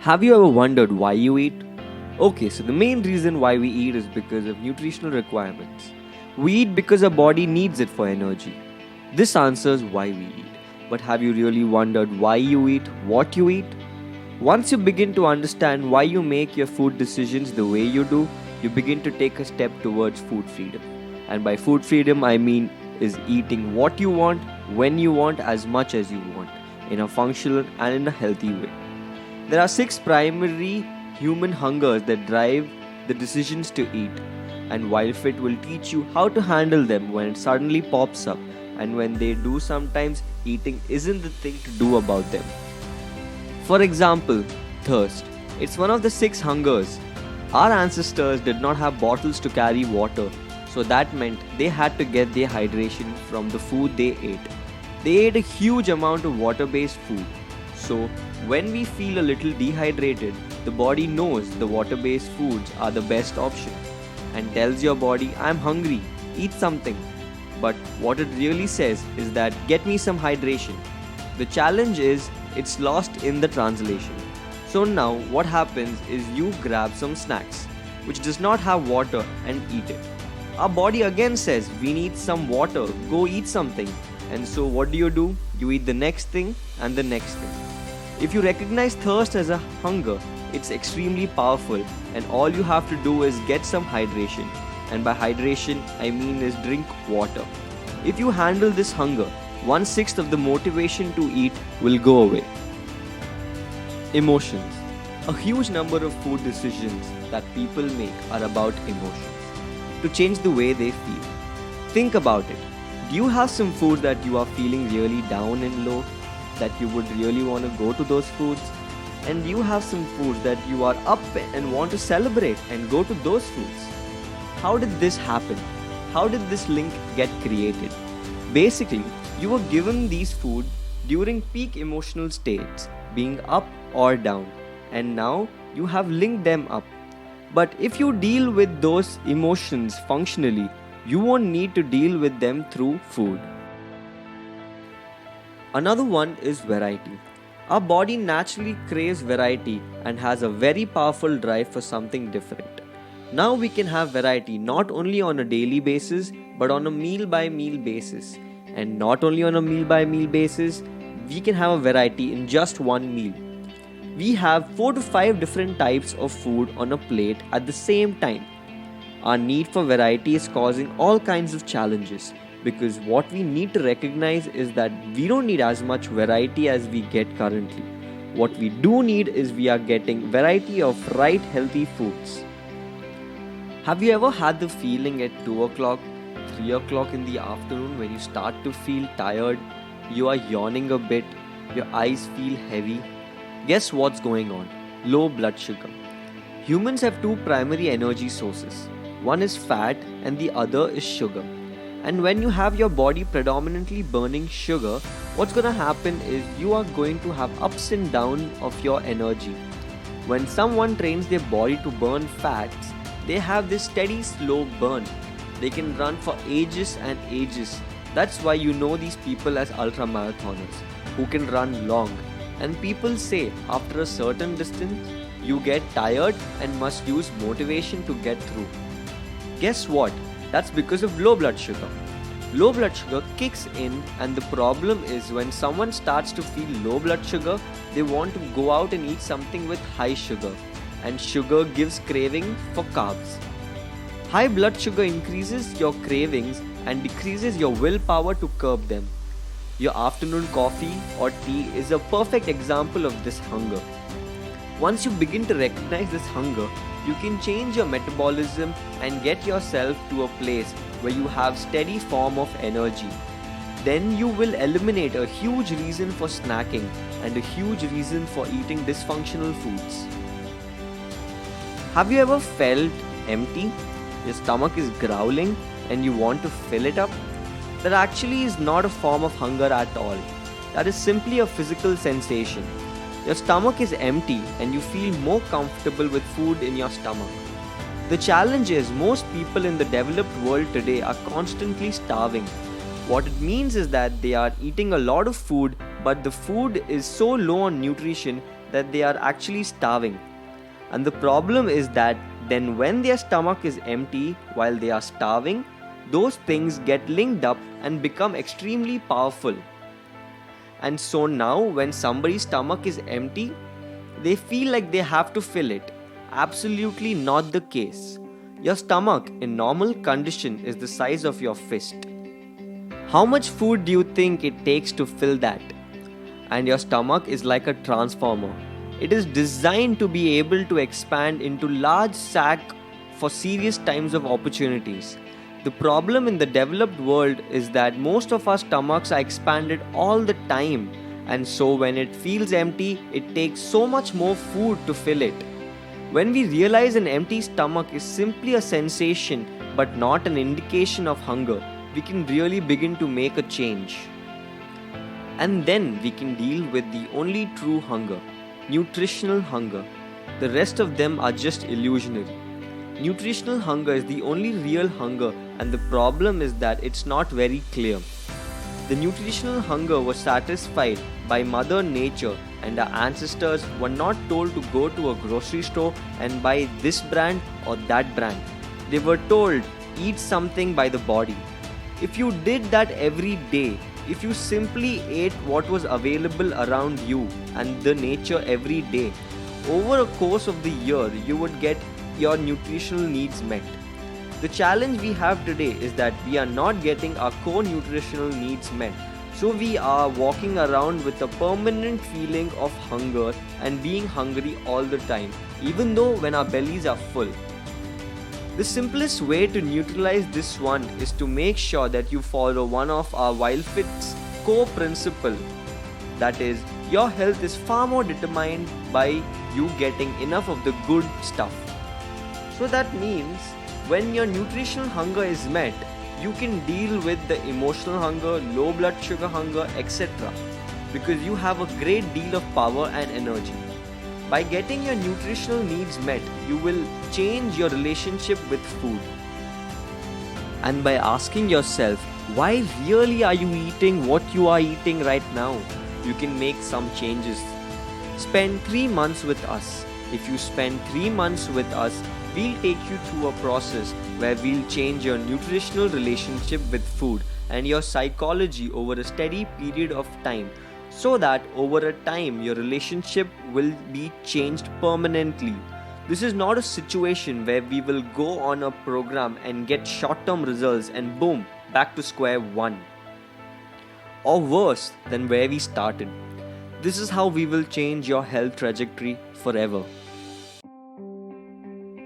Have you ever wondered why you eat? Okay, so the main reason why we eat is because of nutritional requirements. We eat because our body needs it for energy. This answers why we eat. But have you really wondered why you eat, what you eat? Once you begin to understand why you make your food decisions the way you do, you begin to take a step towards food freedom. And by food freedom, I mean is eating what you want, when you want, as much as you want, in a functional and in a healthy way. There are six primary human hungers that drive the decisions to eat, and Wildfit will teach you how to handle them when it suddenly pops up, and when they do, sometimes eating isn't the thing to do about them. For example, thirst. It's one of the six hungers. Our ancestors did not have bottles to carry water, so that meant they had to get their hydration from the food they ate. They ate a huge amount of water based food. So, when we feel a little dehydrated, the body knows the water based foods are the best option and tells your body, I'm hungry, eat something. But what it really says is that get me some hydration. The challenge is it's lost in the translation. So now what happens is you grab some snacks which does not have water and eat it. Our body again says we need some water, go eat something. And so what do? You eat the next thing and the next thing. If you recognize thirst as a hunger, it's extremely powerful and all you have to do is get some hydration. And by hydration, I mean is drink water. If you handle this hunger, 1/6 of the motivation to eat will go away. Emotions. A huge number of food decisions that people make are about emotions, to change the way they feel. Think about it. Do you have some food that you are feeling really down and low, that you would really want to go to those foods? And do you have some foods that you are up and want to celebrate and go to those foods? How did this happen? How did this link get created? Basically, you were given these food during peak emotional states, being up or down, and now you have linked them up. But if you deal with those emotions functionally, you won't need to deal with them through food. Another one is variety. Our body naturally craves variety and has a very powerful drive for something different. Now we can have variety not only on a daily basis but on a meal by meal basis. And not only on a meal by meal basis, we can have a variety in just one meal. We have 4 to 5 different types of food on a plate at the same time. Our need for variety is causing all kinds of challenges because what we need to recognize is that we don't need as much variety as we get currently. What we do need is we are getting variety of right healthy foods. Have you ever had the feeling at 2 o'clock, 3 o'clock in the afternoon when you start to feel tired, you are yawning a bit, your eyes feel heavy? Guess what's going on? Low blood sugar. Humans have two primary energy sources. One is fat and the other is sugar. And when you have your body predominantly burning sugar, what's going to happen is you are going to have ups and downs of your energy. When someone trains their body to burn fats, they have this steady slow burn. They can run for ages and ages. That's why you know these people as ultra marathoners who can run long. And people say after a certain distance, you get tired and must use motivation to get through. Guess what? That's because of low blood sugar. Low blood sugar kicks in, and the problem is when someone starts to feel low blood sugar, they want to go out and eat something with high sugar. And sugar gives craving for carbs. High blood sugar increases your cravings and decreases your willpower to curb them. Your afternoon coffee or tea is a perfect example of this hunger. Once you begin to recognize this hunger, you can change your metabolism and get yourself to a place where you have steady form of energy. Then you will eliminate a huge reason for snacking and a huge reason for eating dysfunctional foods. Have you ever felt empty? Your stomach is growling and you want to fill it up? That actually is not a form of hunger at all. That is simply a physical sensation. Your stomach is empty and you feel more comfortable with food in your stomach. The challenge is most people in the developed world today are constantly starving. What it means is that they are eating a lot of food, but the food is so low on nutrition that they are actually starving. And the problem is that then when their stomach is empty while they are starving, those things get linked up and become extremely powerful. And so now when somebody's stomach is empty, they feel like they have to fill it. Absolutely not the case. Your stomach in normal condition is the size of your fist. How much food do you think it takes to fill that? And your stomach is like a transformer. It is designed to be able to expand into large sack for serious times of opportunities. The problem in the developed world is that most of our stomachs are expanded all the time, and so when it feels empty, it takes so much more food to fill it. When we realize an empty stomach is simply a sensation but not an indication of hunger, we can really begin to make a change. And then we can deal with the only true hunger, nutritional hunger. The rest of them are just illusionary. Nutritional hunger is the only real hunger, and the problem is that it's not very clear. The nutritional hunger was satisfied by Mother Nature, and our ancestors were not told to go to a grocery store and buy this brand or that brand. They were told, eat something by the body. If you did that every day, if you simply ate what was available around you and the nature every day, over a course of the year, you would get your nutritional needs met. The challenge we have today is that we are not getting our core nutritional needs met. So we are walking around with a permanent feeling of hunger and being hungry all the time, even though when our bellies are full. The simplest way to neutralize this one is to make sure that you follow one of our Wildfit's core principle. That is, your health is far more determined by you getting enough of the good stuff. So that means when your nutritional hunger is met, you can deal with the emotional hunger, low blood sugar hunger, etc. because you have a great deal of power and energy. By getting your nutritional needs met, you will change your relationship with food. And by asking yourself, why really are you eating what you are eating right now? You can make some changes. Spend 3 months with us. If you spend 3 months with us, we'll take you through a process where we'll change your nutritional relationship with food and your psychology over a steady period of time, so that over a time your relationship will be changed permanently. This is not a situation where we will go on a program and get short-term results and boom, back to square one. Or worse than where we started. This is how we will change your health trajectory forever.